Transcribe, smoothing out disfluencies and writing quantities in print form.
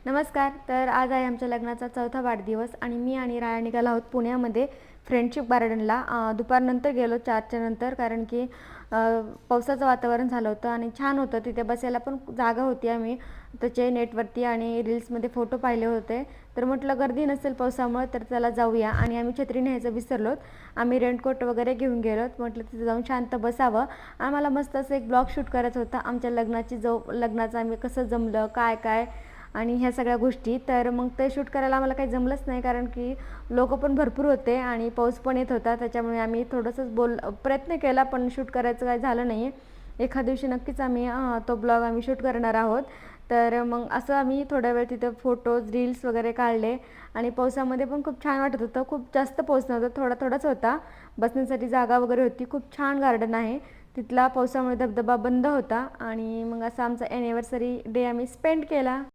नमस्कार. तर आज आहे आमच्या लग्नाचा चौथा वाढदिवस आणि मी आणि राया निघालो आहोत पुण्यामध्ये फ्रेंडशिप गार्डनला. दुपारनंतर गेलो 4च्या नंतर, कारण की पावसाचं वातावरण झालं होतं आणि छान होतं. तिथे बसायला पण जागा होती. आम्ही त्याचे नेटवरती आणि रील्समध्ये फोटो पाहिले होते. तर म्हटलं गर्दी नसेल पावसामुळे तर चला जाऊया, आणि आम्ही छत्री न्यायचं विसरलोत. आम्ही रेनकोट वगैरे घेऊन गेलोत. म्हटलं तिथे जाऊन शांत बसावं. आम्हाला मस्त असं एक ब्लॉग शूट करायचा होता आमच्या लग्नाचं आम्ही कसं जमलं, काय काय आणि ह्या सगळ्या गोष्टी. तर मग ते शूट करायला आम्हाला काही जमलंच नाही, कारण की लोक पण भरपूर होते आणि पाऊस पण येत होता. त्याच्यामुळे आम्ही थोडंसंच प्रयत्न केला, पण शूट करायचं काही झालं नाही. एखाद्या दिवशी नक्कीच आम्ही तो ब्लॉग आम्ही शूट करणार आहोत. तर मग असं आम्ही थोड्या वेळ तिथं फोटोज रील्स वगैरे काढले आणि पावसामध्ये पण खूप छान वाटत होतं. खूप जास्त पाऊस नव्हता, थोडाच होता. बसण्यासाठी जागा वगैरे होती. खूप छान गार्डन आहे तिथला. पावसामुळे धबधबा बंद होता आणि मग असा आमचा ॲनिव्हर्सरी डे आम्ही स्पेंड केला.